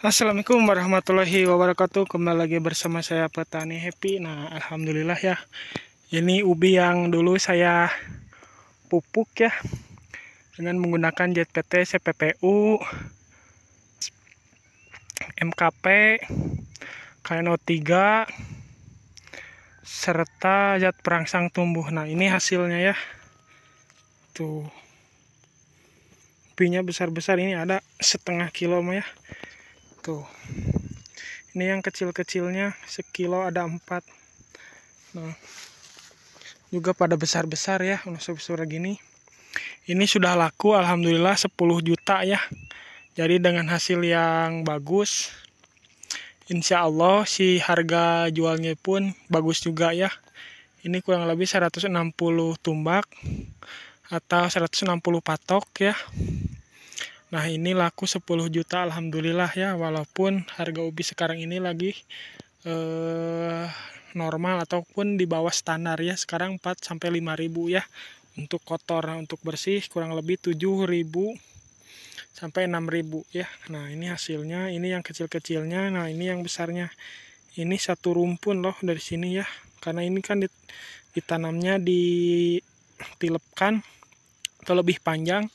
Assalamualaikum warahmatullahi wabarakatuh. Kembali lagi bersama saya Petani Happy. Nah, alhamdulillah ya. Ini ubi yang dulu saya pupuk ya dengan menggunakan JPT, CPPU, MKP, KNO3 serta zat perangsang tumbuh. Nah, ini hasilnya ya. Tuh. Ubinya besar-besar, ini ada setengah kilo ya. Tuh. Ini yang kecil-kecilnya sekilo ada 4. Nah, juga pada besar-besar ya, besar gini. Ini sudah laku alhamdulillah 10 juta ya. Jadi dengan hasil yang bagus, insya Allah si harga jualnya pun bagus juga ya. Ini kurang lebih 160 tumbak atau 160 patok ya. Nah, ini laku 10 juta alhamdulillah ya, walaupun harga ubi sekarang ini lagi normal ataupun di bawah standar ya. Sekarang 4 sampai 5.000 ya untuk kotor. Nah, untuk bersih kurang lebih 7.000 sampai 6.000 ya. Nah, ini hasilnya, ini yang kecil-kecilnya. Nah, ini yang besarnya. Ini satu rumpun loh dari sini ya. Karena ini kan ditanamnya ditilepkan atau lebih panjang.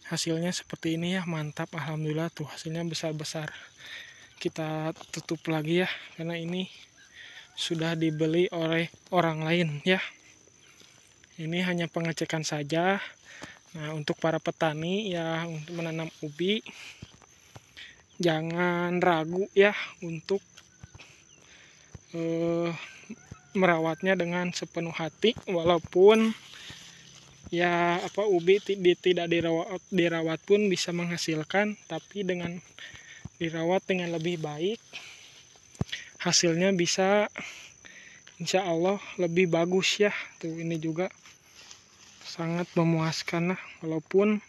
Hasilnya seperti ini ya, mantap alhamdulillah. Tuh hasilnya besar-besar. Kita tutup lagi ya, karena ini sudah dibeli oleh orang lain ya. Ini hanya pengecekan saja. Nah, untuk para petani ya, untuk menanam ubi jangan ragu ya untuk merawatnya dengan sepenuh hati, walaupun ya ubi tidak dirawat pun bisa menghasilkan, tapi dengan dirawat dengan lebih baik hasilnya bisa insya Allah lebih bagus ya. Tuh ini juga sangat memuaskan lah, walaupun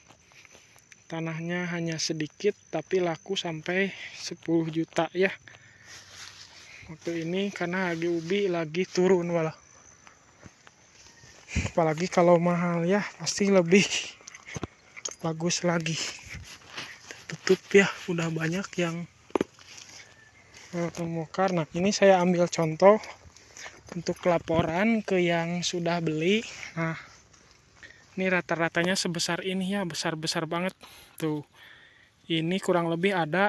tanahnya hanya sedikit tapi laku sampai 10 juta ya waktu ini, karena harga ubi lagi turun walau. Apalagi kalau mahal ya, pasti lebih bagus lagi. Tutup ya, udah banyak yang mekar. Nah, ini saya ambil contoh untuk laporan ke yang sudah beli. Nah, ini rata-ratanya sebesar ini ya, besar-besar banget. Tuh, ini kurang lebih ada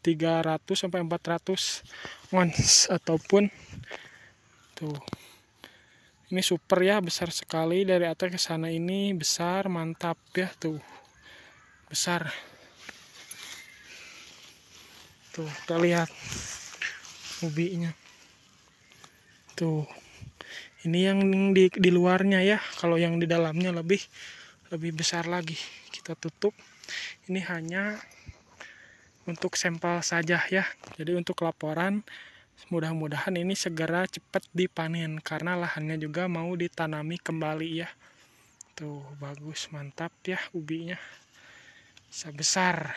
300 sampai 400 ons ataupun tuh. Ini super ya, besar sekali dari atas ke sana, ini besar, mantap ya. Tuh besar. Tuh kita lihat ubinya. Tuh ini yang di luarnya ya, kalau yang di dalamnya lebih besar lagi. Kita tutup. Ini hanya untuk sampel saja ya, jadi untuk laporan. Mudah-mudahan ini segera cepat dipanen karena lahannya juga mau ditanami kembali ya. Tuh bagus, mantap ya ubinya, bisa besar.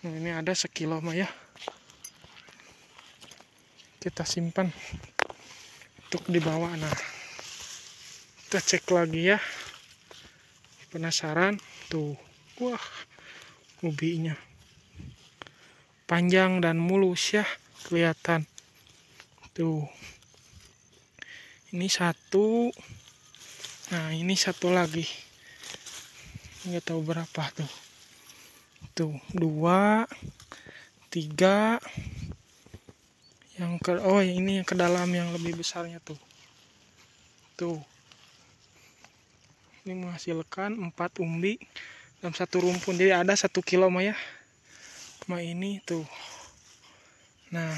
Nah, ini ada sekilo mah ya, kita simpan untuk dibawa. Nah, kita cek lagi ya, penasaran. Tuh, wah, ubinya panjang dan mulus ya, kelihatan. Tuh, ini satu. Nah, ini satu lagi, nggak tahu berapa tuh. Tuh 2, 3. Ini yang ke dalam yang lebih besarnya tuh. Tuh, ini menghasilkan 4 umbi dalam satu rumpun. Jadi ada 1 kilo mah ya. Ini tuh. Nah,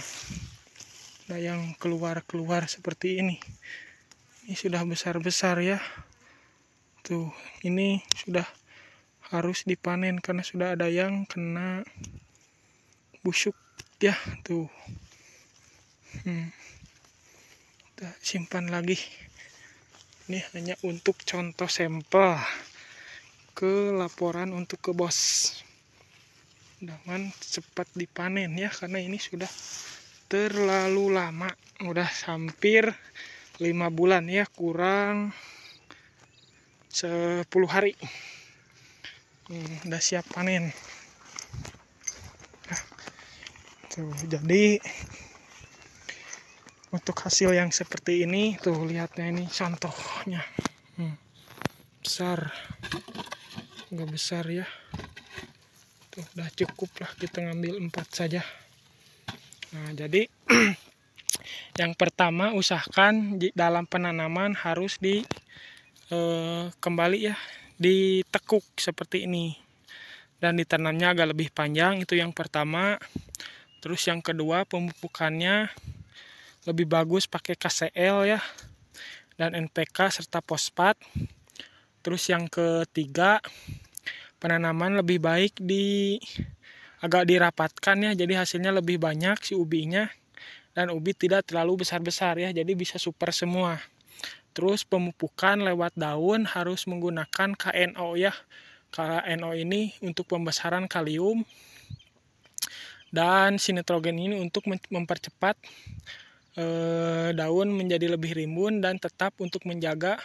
ada yang keluar seperti ini. Ini sudah besar-besar ya. Tuh, ini sudah harus dipanen karena sudah ada yang kena busuk ya. Tuh. Kita simpan lagi. Ini hanya untuk contoh sampel ke laporan untuk ke bos. Mudah-mudahan cepat dipanen ya, karena ini sudah terlalu lama, udah hampir 5 bulan ya, kurang 10 hari. Udah siap panen. Nah, Tuh, jadi untuk hasil yang seperti ini tuh lihatnya, ini contohnya. Besar, nggak besar ya. Tuh udah cukup lah, kita ngambil 4 saja. Nah jadi yang pertama usahakan dalam penanaman harus kembali ya, ditekuk seperti ini dan ditanamnya agak lebih panjang, itu yang pertama. Terus yang kedua, pemupukannya lebih bagus pakai KCL ya, dan NPK serta fosfat. Terus yang ketiga, penanaman lebih baik agak dirapatkan ya, jadi hasilnya lebih banyak si ubinya, dan ubi tidak terlalu besar-besar ya, jadi bisa super semua. Terus pemupukan lewat daun harus menggunakan KNO ya. KNO ini untuk pembesaran kalium, dan si nitrogen ini untuk mempercepat daun menjadi lebih rimbun dan tetap untuk menjaga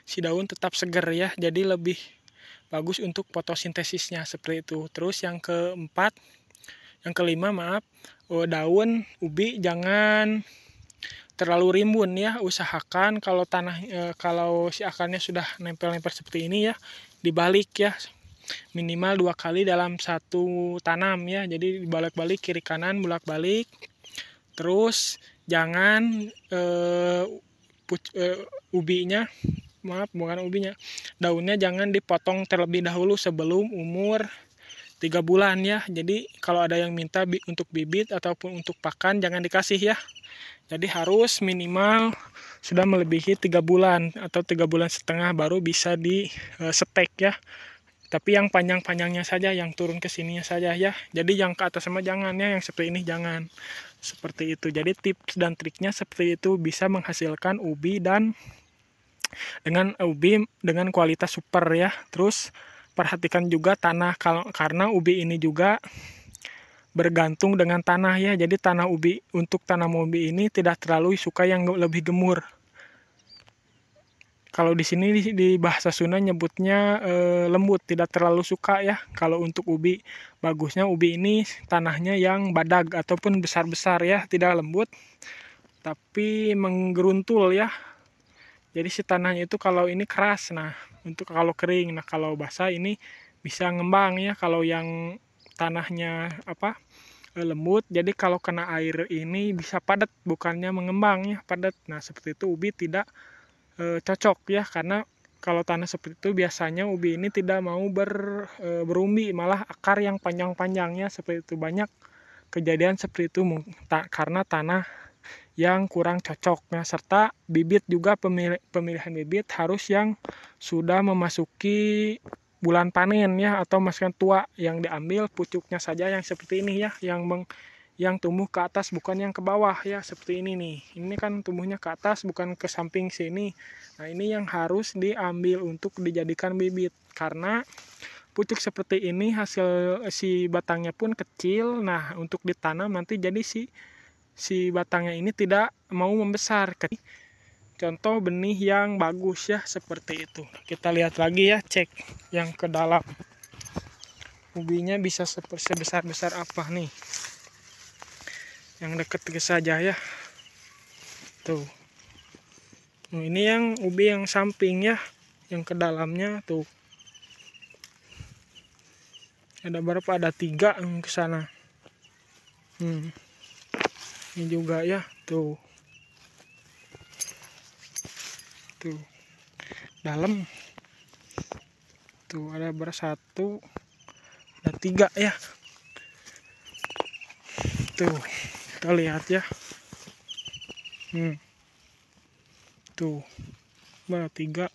si daun tetap segar ya, jadi lebih bagus untuk fotosintesisnya seperti itu. Terus yang kelima maaf, daun ubi jangan terlalu rimbun ya, usahakan kalau kalau si akarnya sudah nempel-nempel seperti ini ya, dibalik ya, minimal 2 kali dalam satu tanam ya, jadi dibalik-balik kiri kanan, bolak-balik. Terus jangan ubinya, maaf bukan ubinya, daunnya jangan dipotong terlebih dahulu sebelum umur 3 bulan ya. Jadi kalau ada yang minta untuk bibit ataupun untuk pakan, jangan dikasih ya. Jadi harus minimal sudah melebihi 3 bulan atau 3 bulan setengah baru bisa di setek ya. Tapi yang panjang-panjangnya saja, yang turun ke sininya saja ya. Jadi yang ke atas sama jangan ya, yang seperti ini jangan. Seperti itu. Jadi tips dan triknya seperti itu, bisa menghasilkan ubi dengan kualitas super ya. Terus perhatikan juga tanah, karena ubi ini juga bergantung dengan tanah ya. Jadi tanah ubi, untuk tanam ubi ini tidak terlalu suka yang lebih gemur. Kalau di sini di bahasa Sunda nyebutnya lembut, tidak terlalu suka ya. Kalau untuk ubi, bagusnya ubi ini tanahnya yang badag ataupun besar-besar ya, tidak lembut tapi menggeruntul ya. Jadi si tanahnya itu kalau ini keras, nah untuk kalau kering, nah kalau basah ini bisa ngembang ya. Kalau yang tanahnya lembut, jadi kalau kena air ini bisa padat, bukannya mengembang ya, padat. Nah seperti itu ubi tidak cocok ya, karena kalau tanah seperti itu biasanya ubi ini tidak mau berumbi, malah akar yang panjang-panjangnya seperti itu. Banyak kejadian seperti itu karena tanah yang kurang cocok. Nah, serta bibit juga, pemilihan bibit harus yang sudah memasuki bulan panen ya, atau masih tua, yang diambil pucuknya saja yang seperti ini ya, yang tumbuh ke atas bukan yang ke bawah ya, seperti ini nih. Ini kan tumbuhnya ke atas bukan ke samping sini. Nah ini yang harus diambil untuk dijadikan bibit, karena pucuk seperti ini hasil si batangnya pun kecil. Nah untuk ditanam nanti jadi si batangnya ini tidak mau membesar. Contoh benih yang bagus ya, seperti itu. Kita lihat lagi ya, cek yang ke dalam. Ubinya bisa sebesar-besar apa nih. Yang dekat saja ya. Tuh. Nah, ini yang ubi yang samping ya, yang ke dalamnya tuh. Ada berapa? Ada 3 yang ke sana. Ini juga ya, tuh. Tuh. Dalam. Tuh ada bersatu, ada 3 ya. Tuh. Kita lihat ya. Tuh. Ada 3.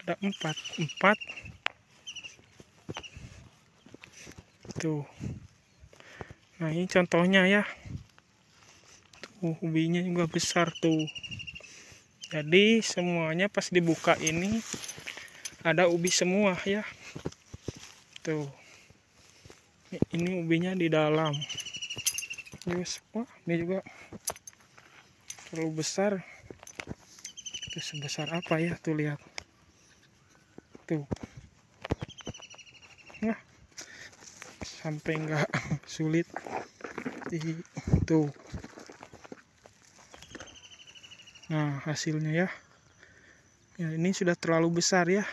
Ada 4. Tuh. Nah, ini contohnya ya. Tuh, ubinya juga besar tuh. Jadi semuanya pas dibuka ini ada ubi semua ya. Tuh. Ini ubinya di dalam. Wah, ini juga terlalu besar. Itu sebesar apa ya? Tuh lihat. Tuh. Nah, sampai enggak sulit. Tuh. Nah, hasilnya ya. Ya, ini sudah terlalu besar ya.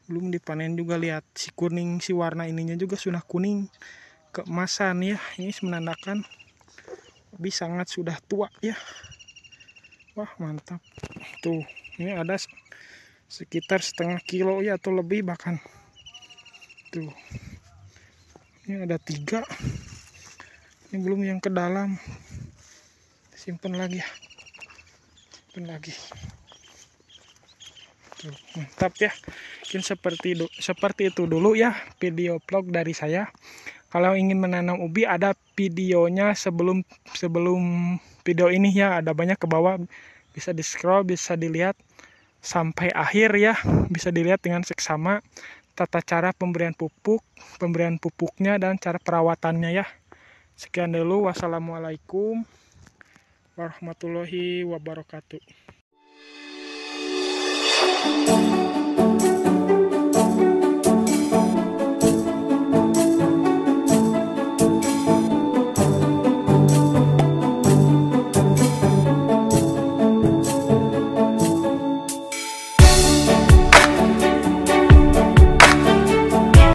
Belum dipanen juga, lihat si kuning, si warna ininya juga sudah kuning keemasan ya. Ini menandakan ubi sangat sudah tua ya. Wah, mantap. Tuh, ini ada sekitar setengah kilo ya atau lebih bahkan. Tuh. Ini ada 3. Ini belum yang ke dalam. Simpan lagi ya. Simpan lagi. Tuh, mantap ya. Mungkin seperti itu dulu ya video vlog dari saya. Kalau ingin menanam ubi, ada videonya sebelum video ini ya, ada banyak ke bawah, bisa di scroll, bisa dilihat sampai akhir ya, bisa dilihat dengan seksama tata cara pemberian pupuknya dan cara perawatannya ya. Sekian dulu, wassalamualaikum warahmatullahi wabarakatuh.